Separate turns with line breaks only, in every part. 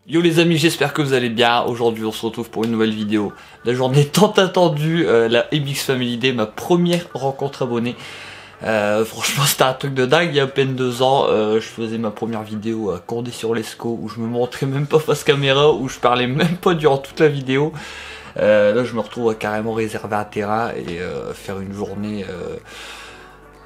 Yo les amis, j'espère que vous allez bien. Aujourd'hui on se retrouve pour une nouvelle vidéo. La journée tant attendue, la MX Family Day, ma première rencontre abonnée. Franchement c'était un truc de dingue. Il y a à peine 2 ans, je faisais ma première vidéo à Condé-sur-Lescaut, où je me montrais même pas face caméra, où je parlais même pas durant toute la vidéo. Là je me retrouve à carrément réserver un terrain et faire une journée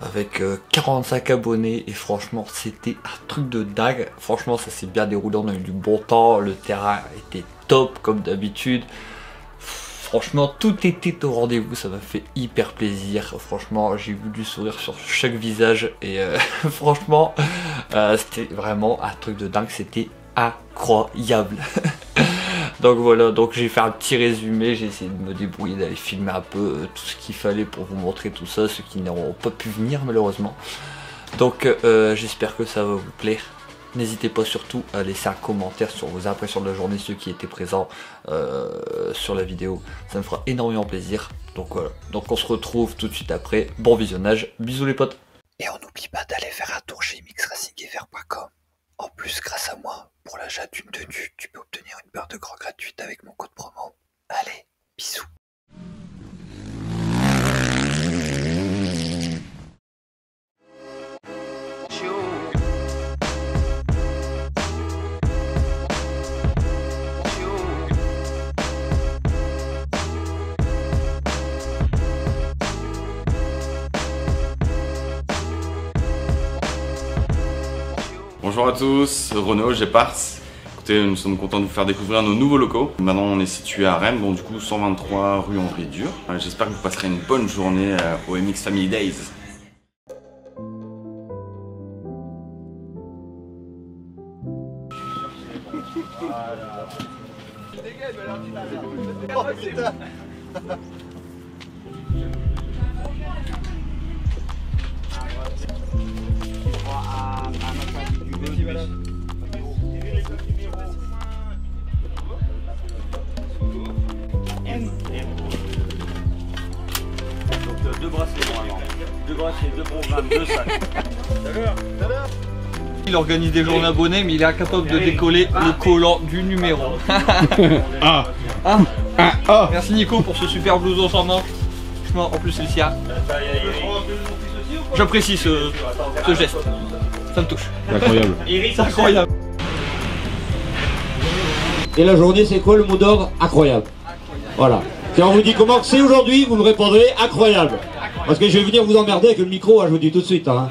avec 45 abonnés, et franchement c'était un truc de dingue. Franchement ça s'est bien déroulé, on a eu du bon temps, le terrain était top comme d'habitude. Franchement tout était au rendez-vous, ça m'a fait hyper plaisir. Franchement j'ai vu du sourire sur chaque visage et franchement c'était vraiment un truc de dingue, c'était incroyable. Donc voilà, donc j'ai fait un petit résumé, j'ai essayé de me débrouiller, d'aller filmer un peu tout ce qu'il fallait pour vous montrer tout ça, ceux qui n'auront pas pu venir malheureusement. Donc j'espère que ça va vous plaire. N'hésitez pas surtout à laisser un commentaire sur vos impressions de la journée, ceux qui étaient présents sur la vidéo. Ça me fera énormément plaisir. Donc voilà, donc on se retrouve tout de suite après. Bon visionnage, bisous les potes.
Et on n'oublie pas d'aller faire un tour chez mixracingevert.com. En plus, grâce à moi, pour l'achat d'une tenue, tu peux obtenir une paire de gants gratuite avec mon code promo. Allez, bisous.
Bonjour à tous, Renaud, Gepars. Écoutez, nous sommes contents de vous faire découvrir nos nouveaux locaux. Maintenant on est situé à Rennes, donc du coup 123 rue Henri Dur. J'espère que vous passerez une bonne journée au MX Family Days.
Donc 2 bracelets normalement. 2 bracelets, 2 programmes, 2 sacs.
Il organise des journées abonnés, mais il est incapable de décoller le collant du numéro. Merci Nico pour ce super blouson sans manche. Franchement, en plus c'est le sien. J'apprécie ce geste. Ça me touche.
C'est incroyable.
C'est incroyable.
Et la journée, c'est quoi le mot d'ordre? Incroyable. Voilà. Si on vous dit comment c'est aujourd'hui, vous me répondrez incroyable. Parce que je vais venir vous emmerder avec le micro, hein, je vous dis tout de suite. Hein,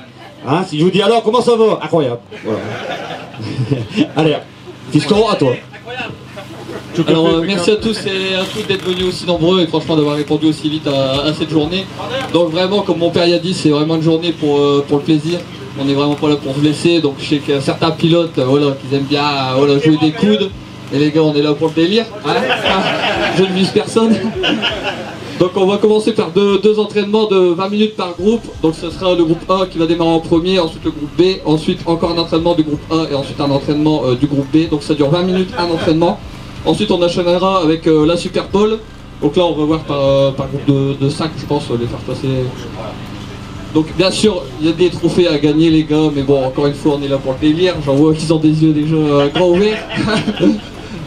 si je vous dis alors, comment ça va? Incroyable. Voilà. Allez, fiston, à toi.
Alors merci à tous et à toutes d'être venus aussi nombreux et franchement d'avoir répondu aussi vite à cette journée. Donc vraiment comme mon père y a dit, c'est vraiment une journée pour le plaisir. On n'est vraiment pas là pour se blesser, donc je sais que certains pilotes voilà, qui aiment bien jouer des coudes. Et les gars on est là pour le délire, hein, je ne vise personne. Donc on va commencer par deux entraînements de 20 minutes par groupe. Donc ce sera le groupe A qui va démarrer en premier, ensuite le groupe B, ensuite encore un entraînement du groupe A et ensuite un entraînement du groupe B. Donc ça dure 20 minutes un entraînement. Ensuite on enchaînera avec la Super Pole. Donc là on va voir par groupe de 5 je pense, les faire passer. Donc bien sûr il y a des trophées à gagner les gars, mais bon encore une fois on est là pour le délire. J'en vois qu'ils ont des yeux déjà grands ouverts.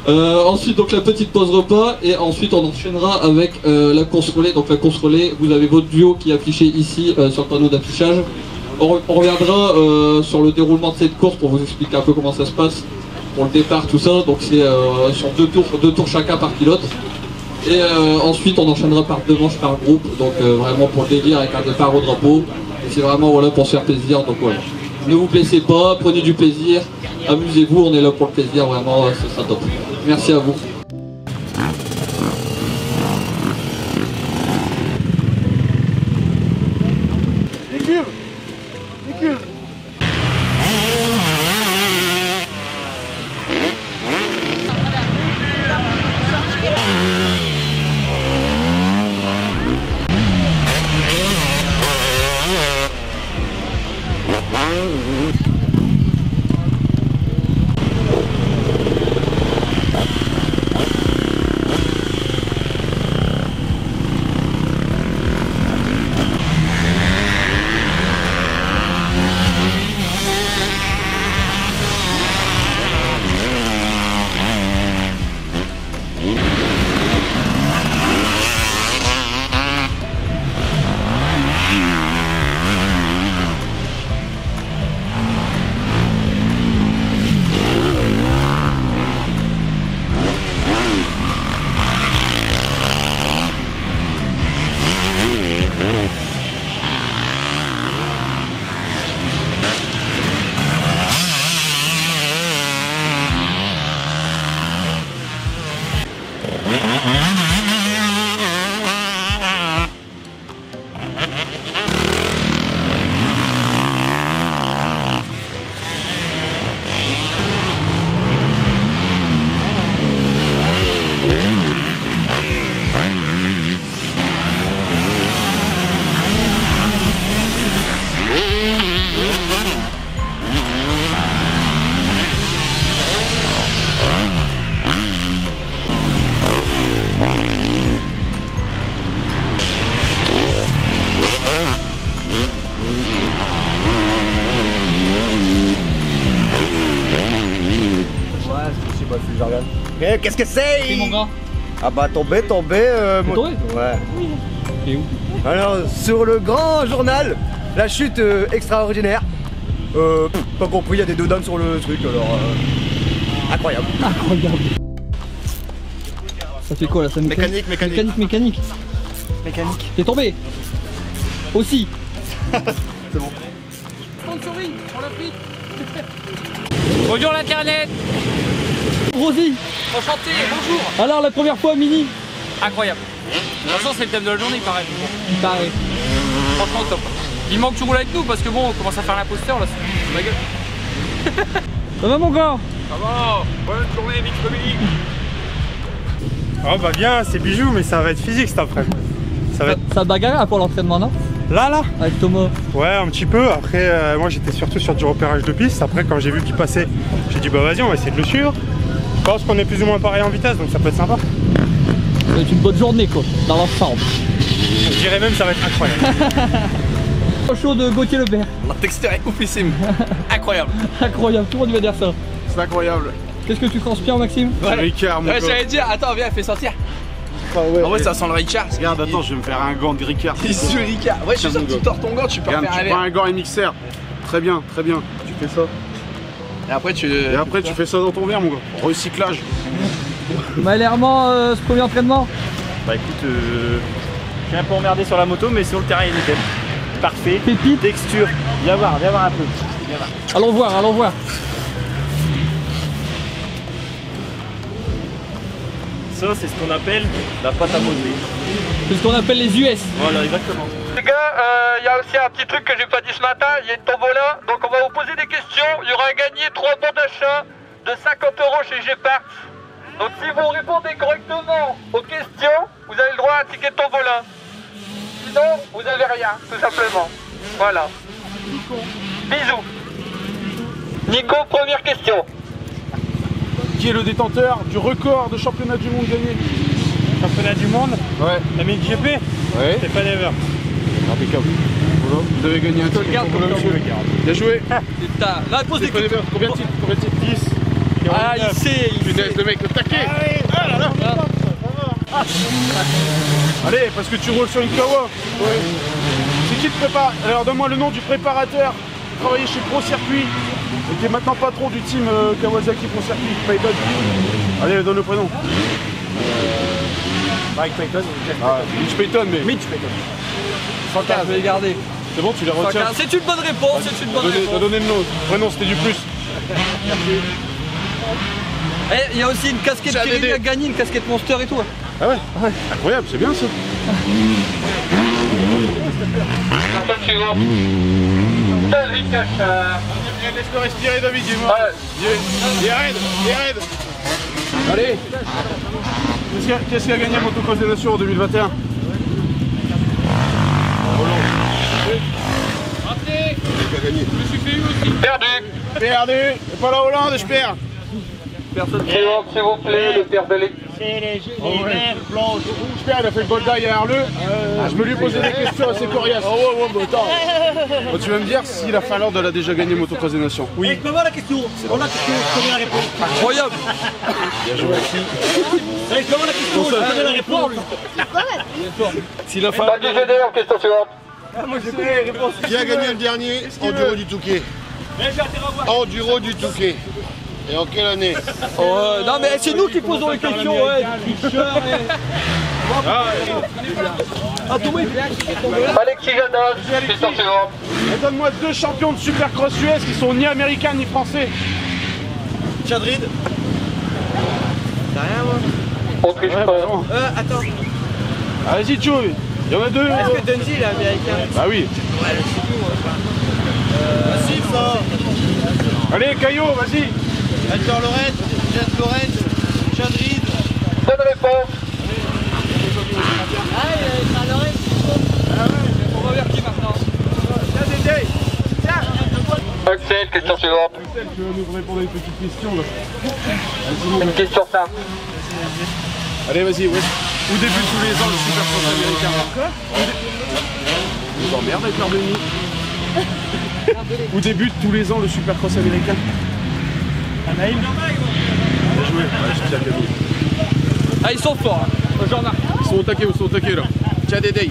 Ensuite donc la petite pause repas et ensuite on enchaînera avec la course relais. Donc la course relais, vous avez votre duo qui est affiché ici sur le panneau d'affichage. On reviendra sur le déroulement de cette course pour vous expliquer un peu comment ça se passe pour le départ tout ça. Donc c'est sur deux tours chacun par pilote. Et ensuite on enchaînera par 2 manches par groupe. Donc vraiment pour le délire avec un départ au drapeau. Et c'est vraiment voilà pour se faire plaisir. Donc voilà. Ne vous blessez pas, prenez du plaisir, amusez-vous, on est là pour le plaisir, vraiment, ce sera top. Merci à vous.
pas si je regarde. Eh, qu'est-ce que c'est?
C'est mon gars.
Ah bah tombé.
T'es tombé?
Ouais.
T'es où?
Alors, sur le grand journal, la chute extraordinaire. Pas compris, il y a des deux dames sur le truc, alors... incroyable.
Incroyable. Ça fait quoi là? Ça
Mécanique.
Mécanique. T'es tombé? Aussi.
C'est bon.
Sponsoring, on l'a pris.
Bonjour l'internet.
Rosie.
Enchanté, bonjour.
Alors la première fois Mini.
Incroyable. De toute façon c'est le thème de la journée pareil.
Pareil.
Franchement top. Il manque que tu roules avec nous parce que bon on commence à faire l'imposteur là, c'est ma gueule.
Ça va mon gars?
Ça va. Bonne journée Mix Family.
Oh bah bien, c'est bijoux, mais ça va être physique cet après-midi. Ça va être...
Ça bagarre pour l'entraînement, non?
Là
Avec Thomas.
Ouais, un petit peu. Après, moi j'étais surtout sur du repérage de piste. Après, quand j'ai vu qu'il passait, j'ai dit bah vas-y, on va essayer de le suivre. Je pense qu'on est plus ou moins pareil en vitesse, donc ça peut être sympa.
Ça va être une bonne journée quoi, dans l'ensemble.
Je dirais même ça va être incroyable.
Chaud de Gauthier Lebert.
La texture est oufissime. Incroyable.
Incroyable, tout le monde va dire ça.
C'est incroyable.
Qu'est-ce que tu transpires Maxime?
Ricard, mon
Ouais, j'allais dire, attends viens fais sortir.
Ah ouais, ça sent le Ricard.
Regarde, attends, je vais me faire un gant de Ricard.
Il est Ricard. Ouais, je suis sûr que tu tords ton gant, tu peux
Regarde,
faire un
tu prends
verre.
un gant MXR. Très bien, très bien. Tu fais ça.
Et après, tu
fais ça dans ton verre, mon gars. Recyclage.
Maël-Herman, ce premier entraînement?
Bah écoute, je suis un peu emmerdé sur la moto, mais sur le terrain il est nickel. Parfait.
Pépite.
Texture. Viens voir un peu.
Allons voir.
Ça, c'est ce qu'on appelle la pâte à modeler.
C'est ce qu'on appelle les US.
Voilà, exactement.
Les gars, il y a aussi un petit truc que j'ai pas dit ce matin, il y a une tombola, donc on va vous poser des questions, il y aura à gagner 3 bons d'achat de 50 € chez Gepard. Donc si vous répondez correctement aux questions, vous avez le droit à un ticket de tombola. Sinon, vous avez rien, tout simplement. Voilà. Bisous. Nico, première question.
Qui est le détenteur du record de championnat du monde gagné?
Championnat du monde.
Ouais.
La MXGP.
Ouais.
C'est pas never.
Impeccable. Voilà. Vous avez gagné un titre. Bien joué.
Putain, la réponse des questions.
Combien de titres? 10.
Ah, il sait.
Punaise, le mec, le taquet. Allez, parce que tu roules sur une Kawa. Ouais. C'est qui te prépare? Alors donne-moi le nom du préparateur qui travaillait chez Pro Circuit et qui est maintenant patron du team Kawasaki Pro Circuit, Payton. Allez, donne le prénom.
Mike Payton.
Ah, Mitch Payton, mais.
Mitch Payton. 115, je vais les garder.
C'est bon, tu les retiens.
C'est une bonne réponse, c'est une bonne réponse.
T'as donné le nom. Le prénom, c'était du plus.
Et il y a aussi une casquette Kirill a gagné, une casquette Monster et tout.
Ah ouais, incroyable, c'est bien ça.
David Cachard.
Laisse-le respirer, David, dis-moi. Il est raide. Allez. Qu'est-ce qui a gagné Motocross des Nations en 2021? Perdu. Et pas la Hollande, je perds.
Personne suivante, s'il vous plaît, le père de l'équipe.
C'est les
verts, blancs, rouges. Je perds, il a fait le gold derrière le. Je me lui posais des questions assez coriaces. Bon, tu vas me dire si la Finlande elle a déjà gagné Motocross des Nations?
Oui. Je peux voir la question. C'est bon la question, je connais la réponse.
Incroyable.
Bien joué.
Je peux voir la question, je connais la réponse.
Si la
Pas
Finlande.
du GDR, question suivante.
Moi je connais la réponse.
Qui a gagné le dernier Enduro du Touquet? Enduro du Touquet. Et en quelle année?
Non mais c'est nous qui posons les questions, ouais.
Alexis Jadas, question suivante.
Et donne-moi 2 champions de Supercross US qui sont ni américains ni français.
Chadrid. T'as rien moi?
On triche pas.
Bon.
Attends.
Ah, vas-y, Joe. Il y en a 2.
Est-ce que Dundee il est américain?
Bah oui.
Ouais, je sais plus moi. Massif ça.
Allez, Caillot, vas-y.
Hector Lorenz, Jess Lorenz, Chadrid.
Bonne réponse.
Ah, il y a Lorenz.
On va vers qui maintenant?
Axel, question suivante.
Tu vas nous répondre à une petite question là.
Une question simple.
Allez, vas-y, ouais. Où débute tous les ans le Supercross américain? Quoi? Vous emmerde avec l'heure de nuit. Où débute tous les ans le Supercross américain?
Anaïm.
Bien joué. joué. Ouais, je tiens Camille.
Ah, ils sont forts, hein. Jean-Marc.
Ils sont au taquet là. Tiens Dédé.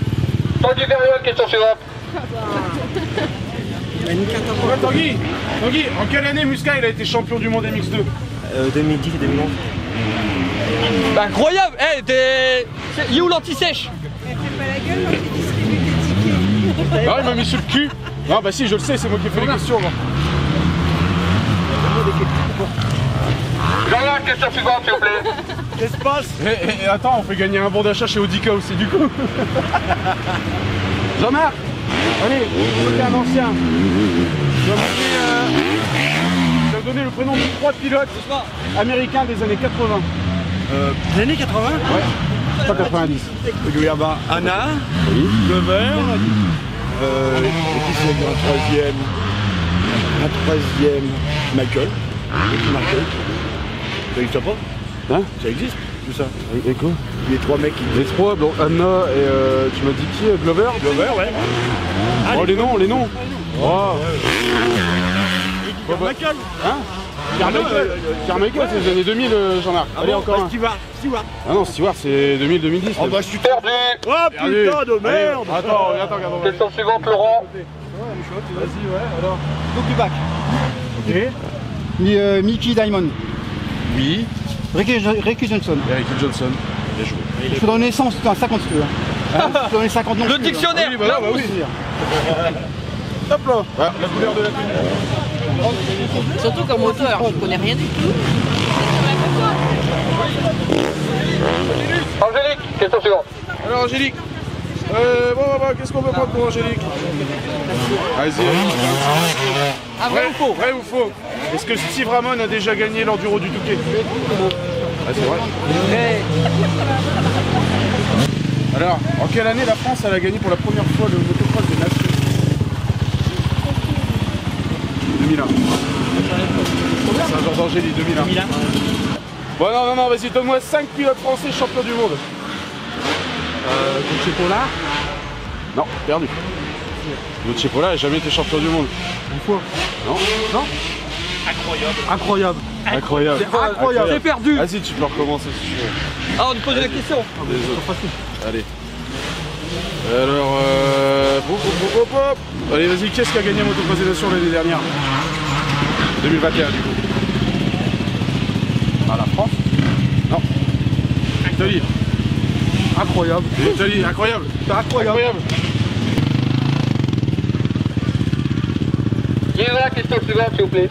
Tanguy Verriol, question suivante.
Ouais, Tanguy, en quelle année Musca il a été champion du monde MX2?
2010 et 2011.
Bah, incroyable. Eh, il est où l'anti-sèche?
Ah, il m'a mis sur le cul. Non, bah si, je le sais, c'est moi qui ai fait les questions.
Jean-Marc, question suivante, s'il vous plaît.
Qu'est-ce qui se passe? Et attends, on fait gagner un bon d'achat chez Audica aussi, du coup. Jean-Marc, allez, t'es un ancien. Je vais donner le prénom de 3 pilotes américains des années 80.
Les années 80?
Ouais, pas 90.
Anna,
oui.
Glover,
et puis c'est un troisième, Michael. Ça existe pas?
Hein?
Ça existe, tout ça.
Et quoi?
Les 3 mecs qui...
Les 3, donc Anna et tu m'as dit qui? Glover?
Glover, ouais.
Oh, les noms. Oh, ouais.
Michael.
Hein? Carmichael, c'est les années 2000, Jean-Marc. Allez, encore un.
Stewart.
Ah non, Stewart, c'est 2000-2010.
Oh bah je suis perdu.
Oh putain de merde.
Attends, regarde.
Question suivante, Laurent.
Vas-y, ouais, alors.
donc du bac.
Ok.
Mickey Diamond.
Oui.
Ricky Johnson.
Eric Johnson. Bien joué.
Je peux donner 100, 50 si tu veux. Je peux donner 50 noms.
Le dictionnaire.
Oui, bah oui. Hop là. Ah, la couleur de la tenue.
Surtout qu'en moteur, je connais rien du tout.
Angélique, question suivante.
Alors Angélique. Qu'est-ce qu'on peut prendre pour Angélique? Vas-y.
Ah, vrai ou faux?
Vrai ou faux? Est-ce que Steve Ramon a déjà gagné l'enduro du Touquet? Ah, c'est vrai. Alors, en quelle année la France elle a gagné pour la première fois le motocross des nations? 2001. Saint-Georges d'Angély, 2001. Bon, non, vas-y, donne-moi 5 pilotes français champions du monde.
Gauthier Paulard.
Non, perdu. Gauthier Paulard n'a jamais été champion du monde.
Une fois.
Non.
Incroyable.
C'est incroyable.
J'ai perdu.
Vas-y, tu peux recommencer si tu veux.
Ah, on te pose la question.
Allez. Alors, hop. Allez, vas-y, qu'est-ce qui a gagné Motocross des Nations l'année dernière? 2021, du coup. Ah, la France? Non. Italie.
Incroyable.
Italie, incroyable.
Incroyable.
Qui est la question suivante, s'il vous plaît?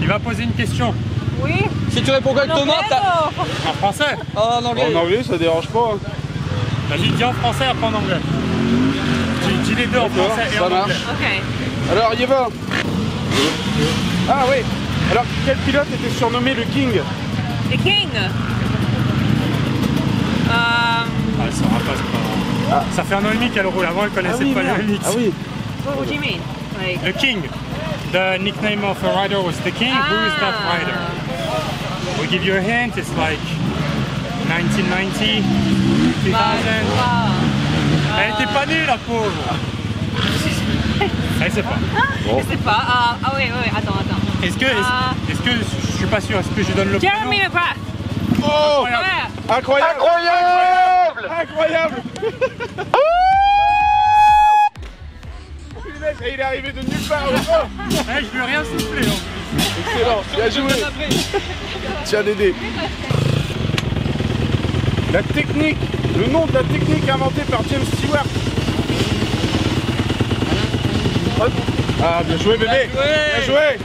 Il va poser une question.
Oui.
Si tu réponds correctement, t'as...
En français?
Oh, en anglais.
En anglais, ça dérange pas.
Vas-y, dis en français, après en anglais. Dis les deux en français et en anglais.
Ok.
Alors, Yeva. Ah oui. Alors, quel pilote était surnommé le King?
The King.
Ah, elle saura pas, c'est pas grave. Ça fait un an et demi qu'elle roule. Avant, elle connaissait pas le MX.
Ah oui.
What do you mean? Like...
The King. The nickname of a rider was the King. Who is that rider? We'll give you a hint. It's like 1990, 2000. Elle était pas née, la pauvre. Elle sait pas.
Je sais pas. Ah oui, attends.
Est-ce que je suis pas sûr. Est-ce que je donne le prénom?
Jeremy McGrath.
Oh,
Yeah.
incroyable. Et il est arrivé de nulle part.
Je lui ai rien soufflé.
Excellent, bien joué. Tiens Dédé. La technique, le nom de la technique inventée par James Stewart. Ah, bien joué bébé. Bien joué.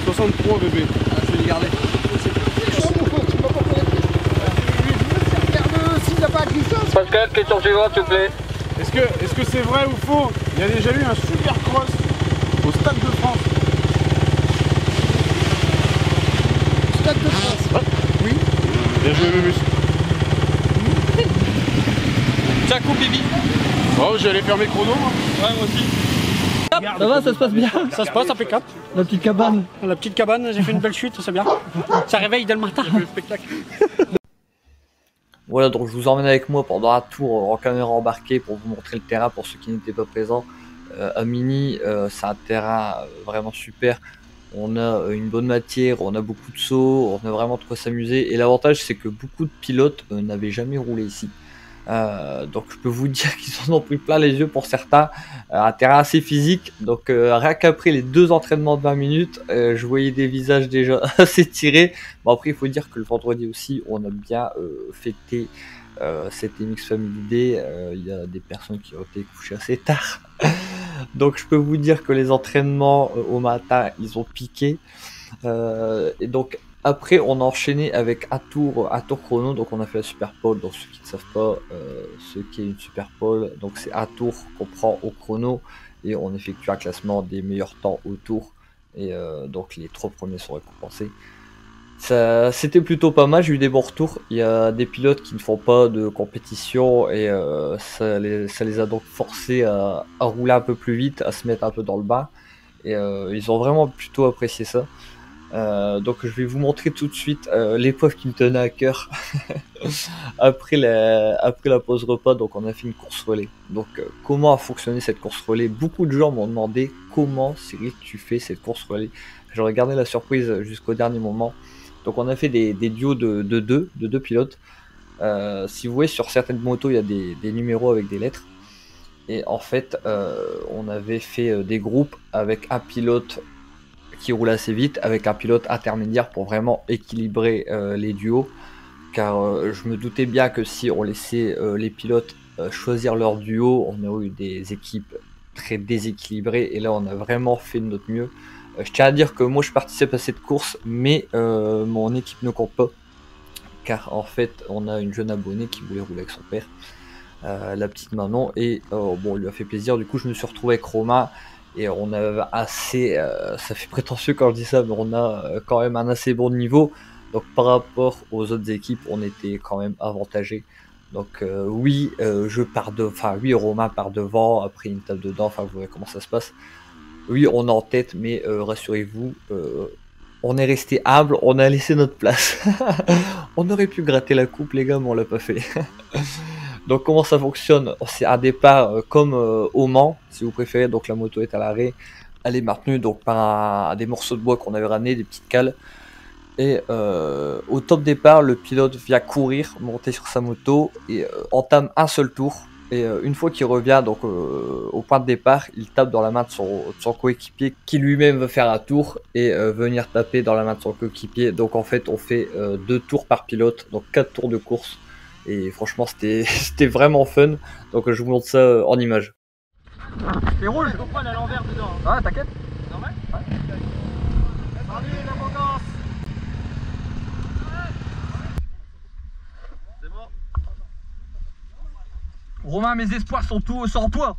63 bébé.
Je vais les garder.
Pascal, question suivante, s'il vous plaît.
Est-ce que c'est vrai ou faux? Il y a déjà eu un super cross au Stade de France.
Stade de France.
Ouais. Oui. Bien joué Mémus.
Tiens, coupe Bibi.
Oh, j'allais faire mes chronos.
Ouais, moi aussi. Ça va, ça se passe bien?
Ça se passe impeccable.
La petite cabane.
La petite cabane, j'ai fait une belle chute, c'est bien. Ça réveille dès le matin. Le spectacle.
Voilà, donc je vous emmène avec moi pendant un tour en caméra embarquée pour vous montrer le terrain pour ceux qui n'étaient pas présents. À Mini, c'est un terrain vraiment super. on a une bonne matière, on a beaucoup de sauts, on a vraiment de quoi s'amuser. Et l'avantage, c'est que beaucoup de pilotes n'avaient jamais roulé ici. Donc je peux vous dire qu'ils en ont pris plein les yeux pour certains, un terrain assez physique. Donc rien qu'après les 2 entraînements de 20 minutes, je voyais des visages déjà assez tirés. Bon, après il faut dire que le vendredi aussi, on a bien fêté cette MX Family Day. Il y a des personnes qui ont été couchées assez tard. Donc je peux vous dire que les entraînements au matin, ils ont piqué. Et donc après, on a enchaîné avec un tour chrono. Donc on a fait la Super Pole. Donc ceux qui ne savent pas ce qu'est une Super Pole, donc c'est un tour qu'on prend au chrono et on effectue un classement des meilleurs temps au tour. Et donc les 3 premiers sont récompensés. C'était plutôt pas mal, j'ai eu des bons retours. Il y a des pilotes qui ne font pas de compétition et ça les a donc forcés à rouler un peu plus vite, à se mettre un peu dans le bain. Et ils ont vraiment plutôt apprécié ça. Donc je vais vous montrer tout de suite l'épreuve qui me tenait à cœur. après la pause repas, donc on a fait une course relais. Donc comment a fonctionné cette course relais? Beaucoup de gens m'ont demandé comment Cyril tu fais cette course relais. J'ai regardé la surprise jusqu'au dernier moment. Donc on a fait des duos de deux pilotes. Si vous voyez sur certaines motos il y a des numéros avec des lettres. Et en fait on avait fait des groupes avec un pilote qui roule assez vite, avec un pilote intermédiaire pour vraiment équilibrer les duos. Car je me doutais bien que si on laissait les pilotes choisir leur duo, on aurait eu des équipes très déséquilibrées. Et là on a vraiment fait de notre mieux. Je tiens à dire que moi je participe à cette course, mais mon équipe ne compte pas, car en fait on a une jeune abonnée qui voulait rouler avec son père, la petite Manon, et bon, on lui a fait plaisir. Du coup je me suis retrouvé avec Romain, et on a assez, ça fait prétentieux quand je dis ça, mais on a quand même un assez bon niveau. Donc par rapport aux autres équipes, on était quand même avantagé. Donc oui, oui, Romain part devant, après une tape dedans, enfin vous voyez comment ça se passe. Oui, on est en tête, mais rassurez-vous, on est resté humble, on a laissé notre place. On aurait pu gratter la coupe, les gars, mais on l'a pas fait. Donc comment ça fonctionne? C'est un départ comme au Mans, si vous préférez. Donc la moto est à l'arrêt, elle est maintenue donc par des morceaux de bois qu'on avait ramenés, des petites cales. Et au top départ, le pilote vient courir, monter sur sa moto et entame un seul tour. Et une fois qu'il revient donc au point de départ, il tape dans la main de son coéquipier qui lui-même veut faire un tour et venir taper dans la main de son coéquipier. Donc en fait on fait 2 tours par pilote, donc 4 tours de course. Et franchement c'était vraiment fun. Donc je vous montre ça en image.
C'est rouge. Je comprends à l'envers dedans. Ah t'inquiète. Normal. Ouais. Salut la vacances. C'est bon. Romain, mes espoirs sont tous sans toi.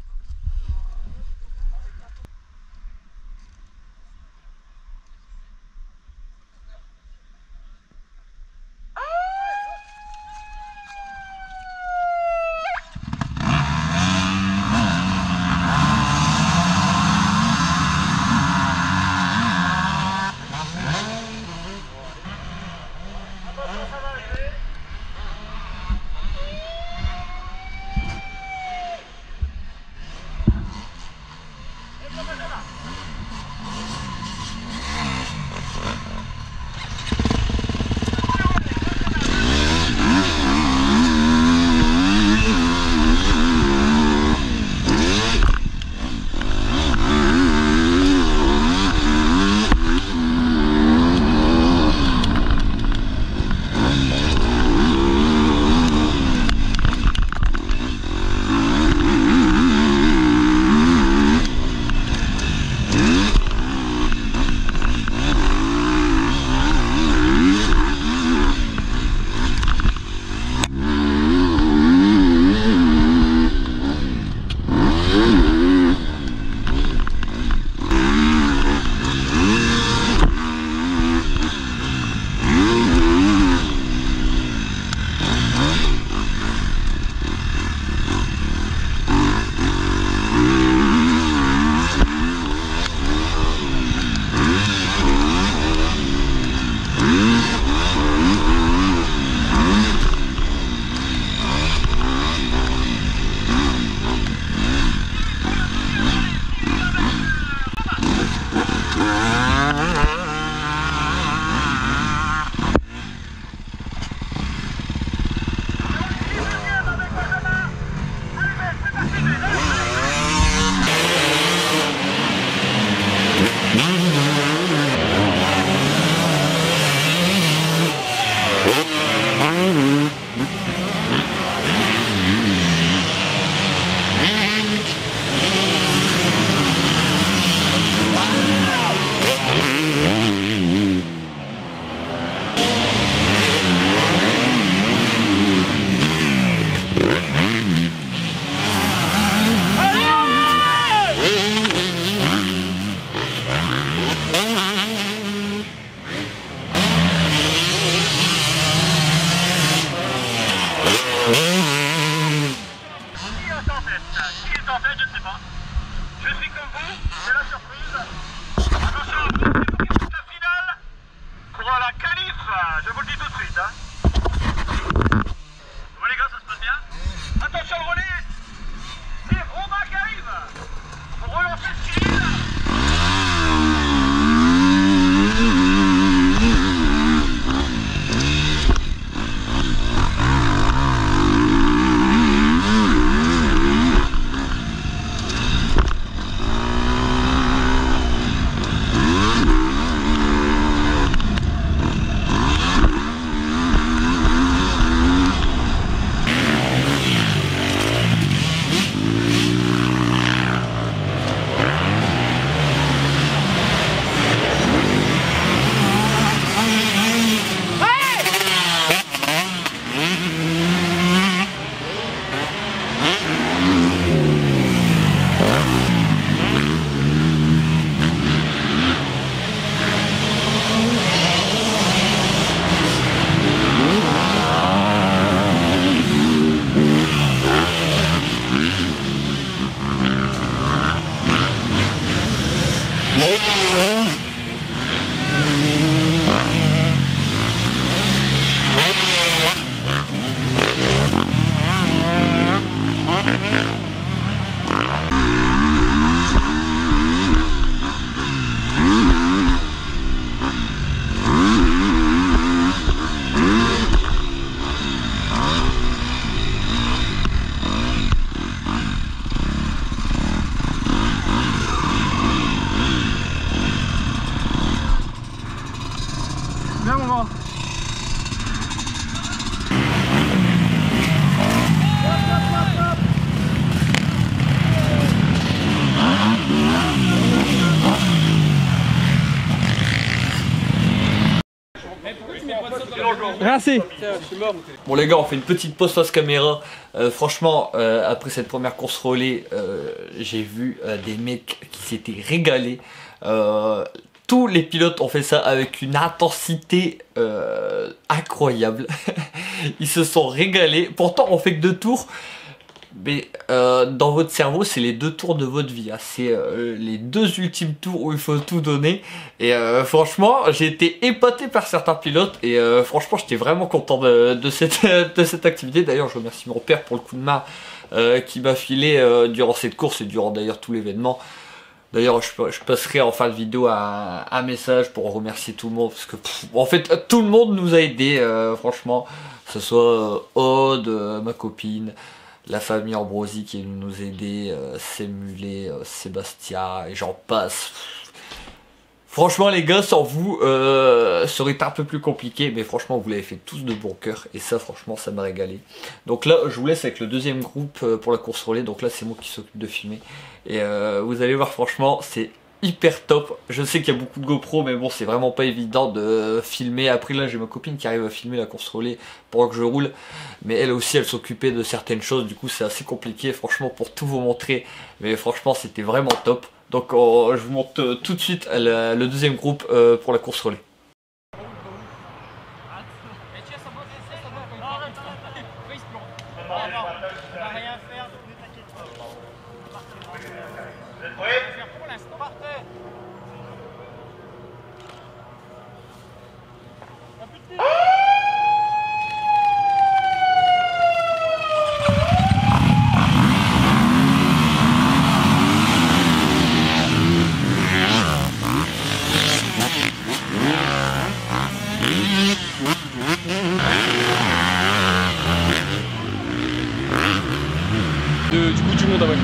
devant.
Merci. Bon les gars, on fait une petite pause face caméra. Franchement, après cette première course relais, j'ai vu des mecs qui s'étaient régalés. Tous les pilotes ont fait ça avec une intensité incroyable. Ils se sont régalés. Pourtant, on fait que 2 tours. Mais dans votre cerveau, c'est les 2 tours de votre vie. Hein. C'est les 2 ultimes tours où il faut tout donner. Et franchement, j'ai été épaté par certains pilotes. Et franchement, j'étais vraiment content de cette activité. D'ailleurs, je remercie mon père pour le coup de main qui m'a filé durant cette course et durant d'ailleurs tout l'événement. D'ailleurs, je passerai en fin de vidéo un message pour remercier tout le monde. Parce que, en fait, tout le monde nous a aidés, franchement. Que ce soit Aude, ma copine, la famille Ambrosi qui est venue nous aider, Sémulé, Sébastien, et j'en passe. Franchement les gars, sans vous, ça aurait été un peu plus compliqué, mais franchement vous l'avez fait tous de bon cœur, et ça franchement ça m'a régalé. Donc là je vous laisse avec le deuxième groupe pour la course relais, donc là c'est moi qui s'occupe de filmer. Et vous allez voir franchement c'est hyper top. Je sais qu'il y a beaucoup de GoPro, mais bon c'est vraiment pas évident de filmer. Après là j'ai ma copine qui arrive à filmer la course relais pendant que je roule, mais elle aussi elle s'occupait de certaines choses, du coup c'est assez compliqué franchement pour tout vous montrer, mais franchement c'était vraiment top. Donc je vous montre tout de suite le deuxième groupe pour la course relais.
Du bout du monde avec.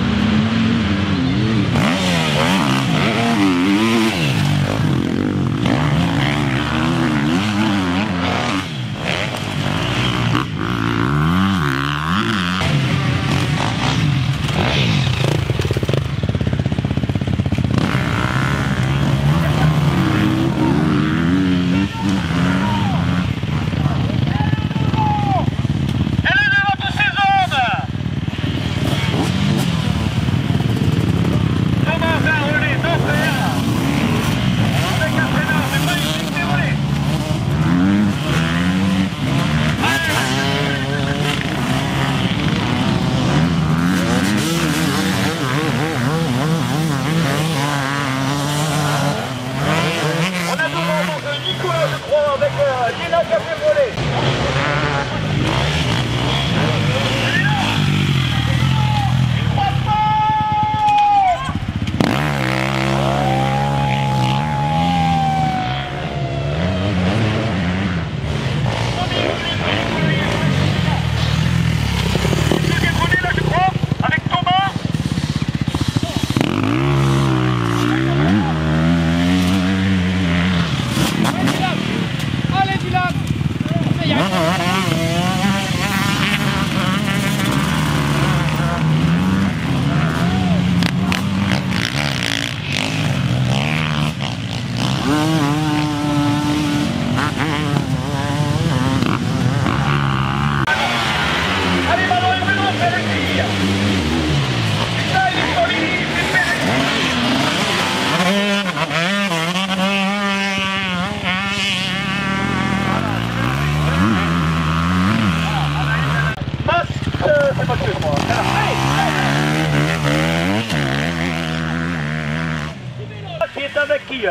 Avec qui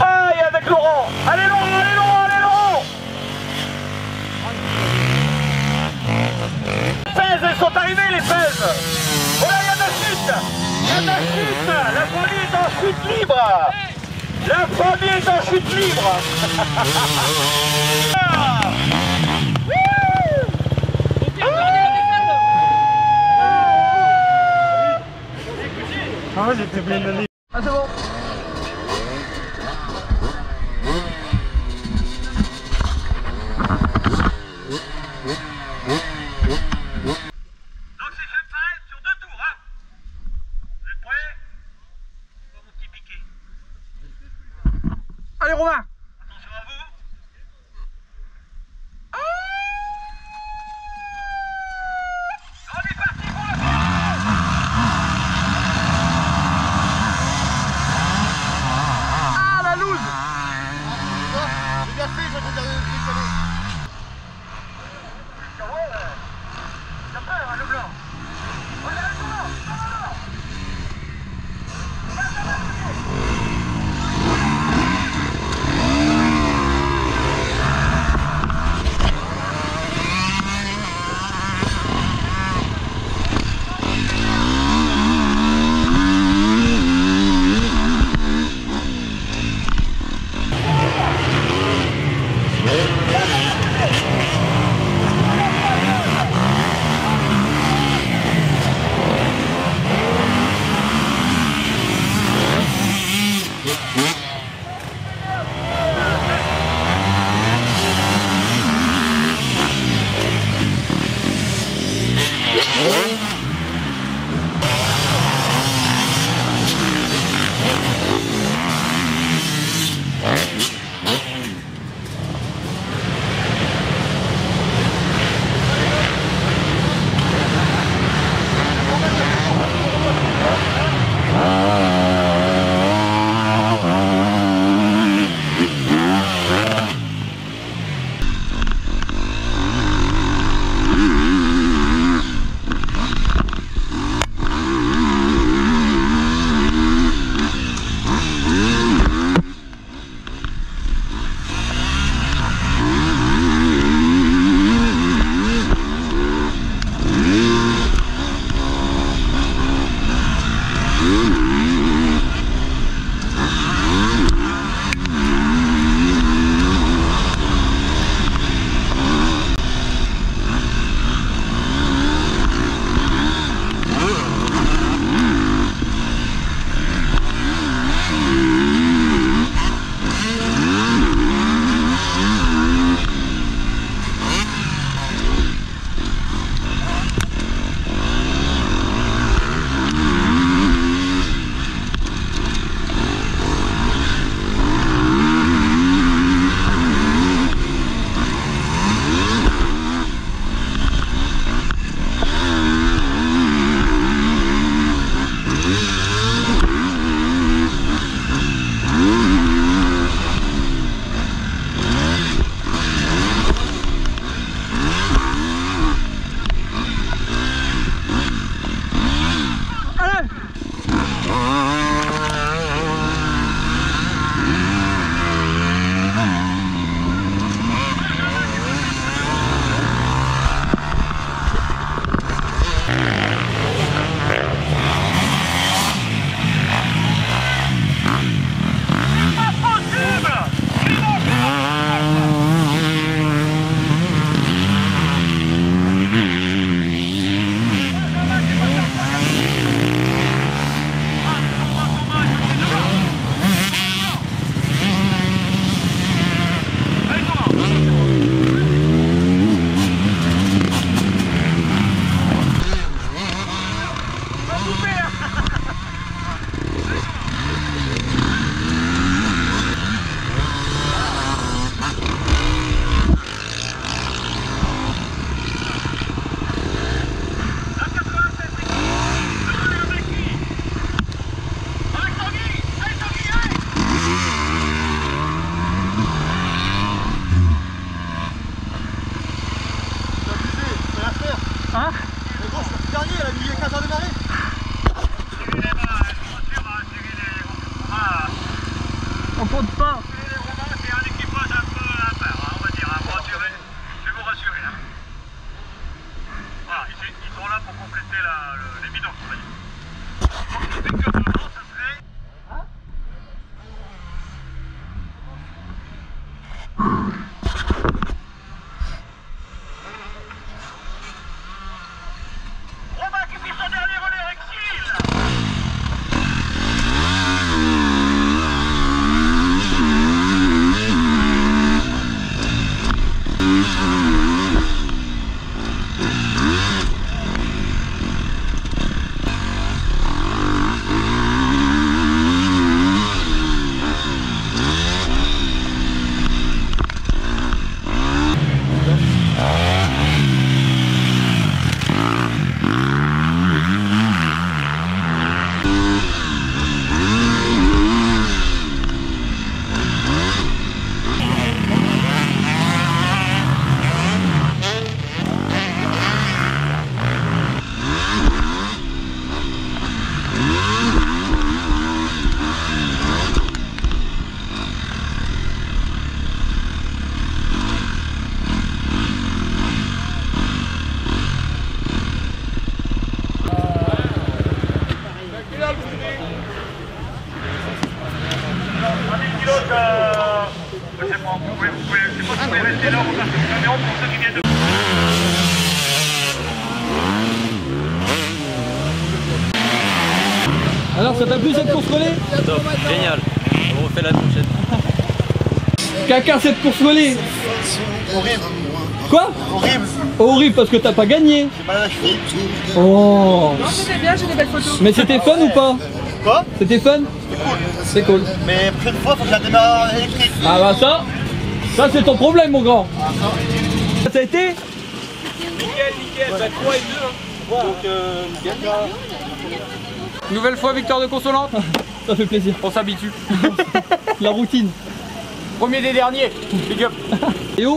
Ah, et avec Laurent. Allez Laurent, allez Laurent, allez Laurent. Pèse, elles sont arrivées les pèses. Oh là, il y a de la chute. Il y a de la chute. La famille est en chute libre. La famille est en chute libre.
Ah ouais, j'étais bien allé.
Ah c'est bon. Allez Romain. On compte pas.
C'est un équipage un peu à part, on va dire, pour rassurer. Je vais vous rassurer. Hein. Voilà, ils sont là pour compléter les bidons, on va dire. Dès que maintenant, ça serait... Romain qui fait son dernier relais avec Cyril. Vous pouvez rester là, on va faire une caméra pour ceux qui viennent de...
Alors, ça t'a plu cette course relais?
Top, génial. On refait la prochaine.
Caca, cette course relais.
Horrible.
Quoi?
Horrible.
Horrible parce que t'as pas gagné.
J'ai mal à la cheville.
Oh.
Non, c'était bien, j'ai des belles photos.
Mais c'était fun ou pas?
Quoi?
C'était fun? C'est cool.
Mais la prochaine fois, faut que je la démarre électrique.
Ah bah ça c'est ton problème mon grand. Ça a été?
Nickel, bah 3 et 2 hein. Donc nickel.
Nouvelle fois victoire de Consolante. Ça fait plaisir.
On s'habitue.
La routine.
Premier des derniers, big up.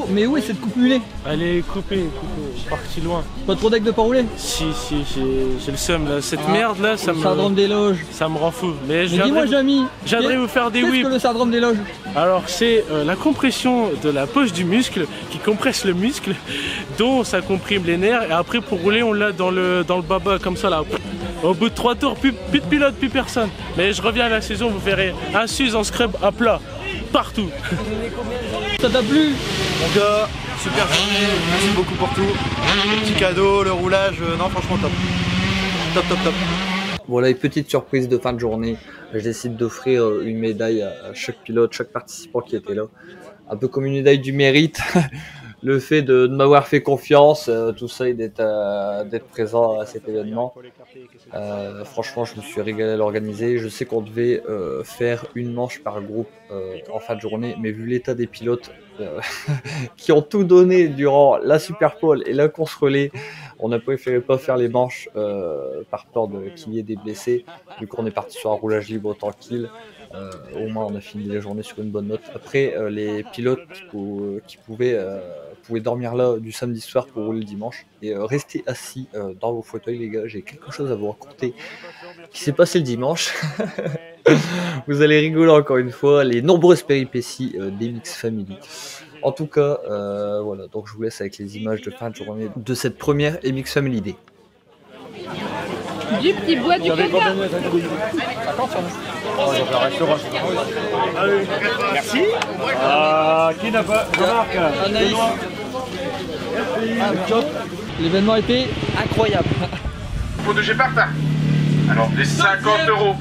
Mais où est cette coupe mulée?
Elle est coupée, je suis parti loin.
Pas trop deck de pas rouler?
Si, j'ai le seum là. Cette merde là, ça me...
syndrome des loges.
Ça me rend fou. Mais
dis-moi Jamy,
je viendrai vous faire des whips.
Qu'est-ce que le syndrome des loges?
Alors c'est la compression de la poche du muscle qui compresse le muscle, dont ça comprime les nerfs. Et après pour rouler on l'a dans le baba comme ça là. Au bout de 3 tours, plus de pilote, plus personne. Mais je reviens à la saison, vous verrez un Suze en scrub à plat. Partout.
Ça t'a plu?
Mon gars, super journée, merci beaucoup pour tout. Petit cadeau, le roulage, non franchement top. Top.
Voilà une petite surprise de fin de journée. Je décide d'offrir une médaille à chaque pilote, chaque participant qui était là. Un peu comme une médaille du mérite. Le fait de m'avoir fait confiance, tout ça et d'être présent à cet événement. Franchement, je me suis régalé à l'organiser. Je sais qu'on devait faire une manche par groupe en fin de journée, mais vu l'état des pilotes qui ont tout donné durant la Super Pole et la course relais, on a préféré pas faire les manches par peur qu'il y ait des blessés. Du coup, on est parti sur un roulage libre tranquille. Au moins, on a fini la journée sur une bonne note. Après, les pilotes qui pouvaient dormir là du samedi soir pour rouler le dimanche et rester assis dans vos fauteuils, les gars. J'ai quelque chose à vous raconter qui s'est passé le dimanche. Vous allez rigoler encore une fois, les nombreuses péripéties d'Emix Family. En tout cas, voilà, donc je vous laisse avec les images de fin de journée de cette première Emix Family Day.
Du petit bois du coca.
Merci.
Qui n'a pas Jean-Marc?
Anaïs. L'événement était incroyable.
Pour de Gépard. Alors, les 50 euros,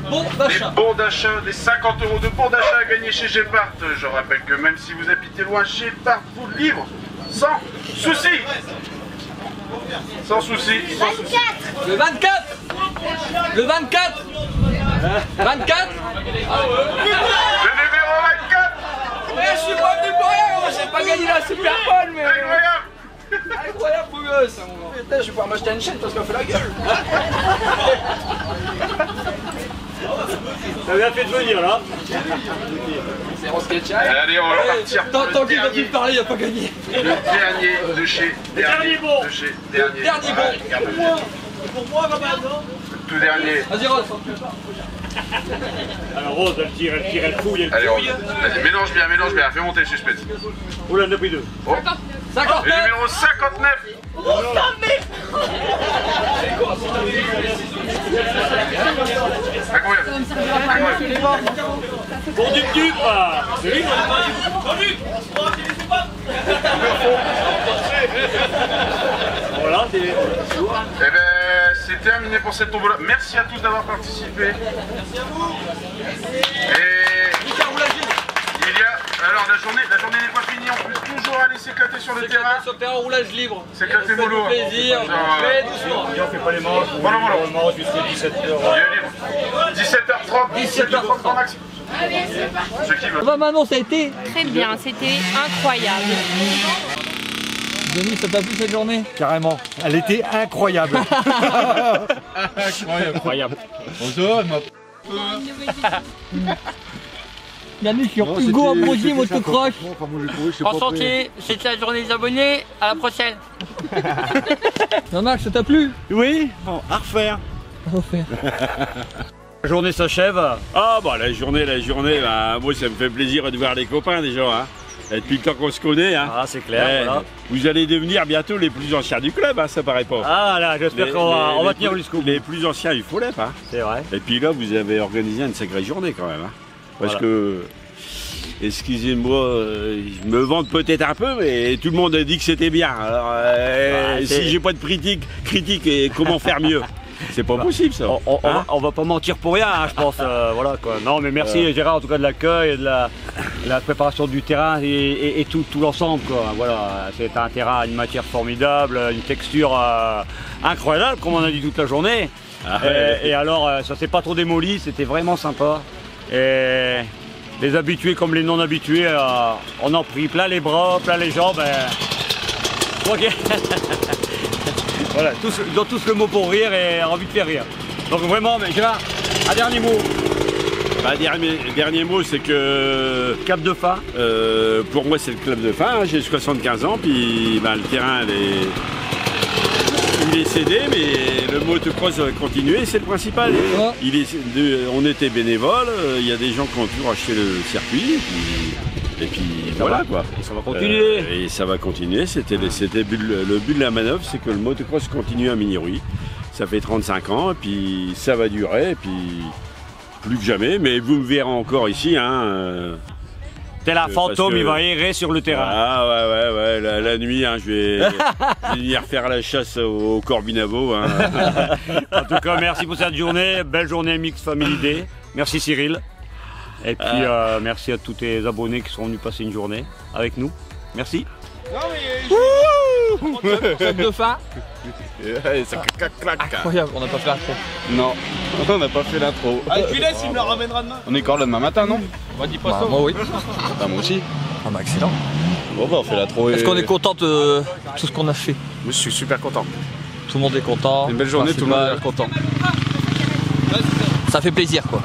les bons d'achat, les 50 euros de bons d'achat à gagner chez Gépard. Je rappelle que même si vous habitez loin, Gépard vous le livre sans souci. Sans souci, sans souci.
Le 24. Le 24. 24.
Le numéro 24.
Ouais, je suis pas venu pour rien, j'ai pas gagné la Super Pole, mais...
Incroyable.
Incroyable, beau gosse. Putain, je vais pouvoir m'acheter une chaîne parce qu'on fait la gueule.
T'as bien fait de venir là.
C'est en sketch.
Allez, on va partir pour
Tant
le
qu'il va plus
dernier.
parler, il a pas gagné.
Le dernier de chez dernier
bon.
de chez dernier.
Dernier bon.
Ouais, regarde.
Pour moi, maintenant.
Le tout dernier.
Vas-y, Rose.
Alors Rose, elle tire, elle fouille, elle
Allez,
fouille.
vas-y, mélange bien, fais monter le suspense.
Oula, on a pris 2.
Oh.
59.
Le numéro 59.
Oh,
Incroyable. Incroyable.
Pour du cube, c'est lui. Voilà, c'est...
Eh ben, c'est terminé pour cette tombola. Merci à tous d'avoir participé. Merci à vous. Et il y a, alors la journée n'est pas finie. On peut toujours aller s'éclater sur le terrain.
Sur le terrain, roulage libre.
S'éclater mollo.
Plaisir. Mais doucement.
On fait pas les manches.
Voilà.
On mange jusqu'à 17h.
17h30 grand max. Ceux qui veulent.
Va Manon, ça a été
Très bien, c'était incroyable.
Denis, ça t'a plu cette journée?
Carrément, elle était incroyable.
Incroyable.
Bonjour,
Yannick sur Hugo Ambrosi, motocross.
Enchanté, c'était la journée des abonnés, à la prochaine.
Jean-Marc, ça t'a plu?
Oui, bon, à refaire.
À refaire.
La journée s'achève.
Ah bah la journée, bah, moi ça me fait plaisir de voir les copains déjà. Hein. Et depuis le temps qu'on se connaît, hein.
Ah c'est clair, voilà.
Vous allez devenir bientôt les plus anciens du club, hein, ça paraît pas.
Ah là, j'espère qu'on va tenir jusqu'au bout.
Les plus anciens du FOLEP, hein.
C'est vrai.
Et puis là, vous avez organisé une sacrée journée quand même. Hein. Parce que... excusez-moi, je me vante peut-être un peu, mais tout le monde a dit que c'était bien. Alors, si j'ai pas de critique, et comment faire mieux? C'est pas possible ça.
On va pas mentir pour rien, hein, je pense. Voilà, quoi. Non, mais merci Gérard en tout cas de l'accueil et de la préparation du terrain et tout l'ensemble. Voilà, c'est un terrain, une matière formidable, une texture incroyable, comme on a dit toute la journée. Et alors, ça s'est pas trop démoli, c'était vraiment sympa. Et les habitués comme les non habitués, on en pris plein les bras, plein les jambes. Ok. Voilà, ils ont tous le mot pour rire et envie de faire rire. Donc vraiment, mais Gérard, un dernier mot.
Dernier mot, c'est que...
Cap de fin.
Pour moi, c'est le club de fin. Hein, j'ai 75 ans, puis le terrain, il est cédé, mais le motocross va continuer, c'est le principal. On était bénévoles, il y a des gens qui ont toujours acheté le circuit, et puis voilà quoi.
Et ça va continuer.
Et ça va continuer, c'était le but de la manœuvre, c'est que le motocross continue à Minirouille. Ça fait 35 ans, et puis ça va durer, et puis plus que jamais, mais vous me verrez encore ici. Hein,
Tel un fantôme, il va errer sur le terrain.
Ah ouais, la nuit, hein, je vais venir faire la chasse au Corbinavo. Hein.
En tout cas, merci pour cette journée, belle journée Mix Family Day. Merci Cyril. Et puis merci à tous tes abonnés qui sont venus passer une journée avec nous. Merci.
Club de fin.
Incroyable,
on n'a pas fait l'intro.
Non, on n'a pas fait l'intro.
Ah, et puis laisse, il me la ramènera demain.
On est encore le demain matin, non?
Bah, dis pas ça. Moi, oui.
Moi aussi.
Ah, bah, excellent.
Bon, bah, on fait l'intro.
Est-ce qu'on est content de tout ce qu'on a fait?
Moi, je suis super content.
Tout le monde est content.
Une belle journée, tout le monde est content.
Ça fait plaisir, quoi.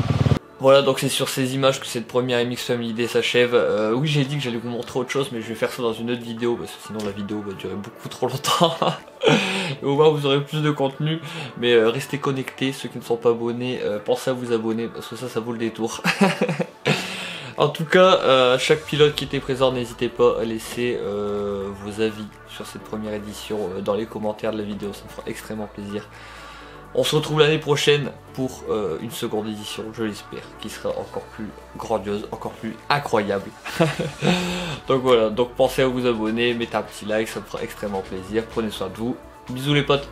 Voilà, donc c'est sur ces images que cette première MX Family Day s'achève. Oui, j'ai dit que j'allais vous montrer autre chose, mais je vais faire ça dans une autre vidéo, parce que sinon la vidéo va durer beaucoup trop longtemps. Et au moins vous aurez plus de contenu, mais restez connectés, ceux qui ne sont pas abonnés, pensez à vous abonner, parce que ça vaut le détour. En tout cas, chaque pilote qui était présent, n'hésitez pas à laisser vos avis sur cette première édition dans les commentaires de la vidéo, ça me fera extrêmement plaisir. On se retrouve l'année prochaine pour une seconde édition, je l'espère, qui sera encore plus grandiose, encore plus incroyable. Donc voilà, donc pensez à vous abonner, mettez un petit like, ça me fera extrêmement plaisir. Prenez soin de vous. Bisous les potes.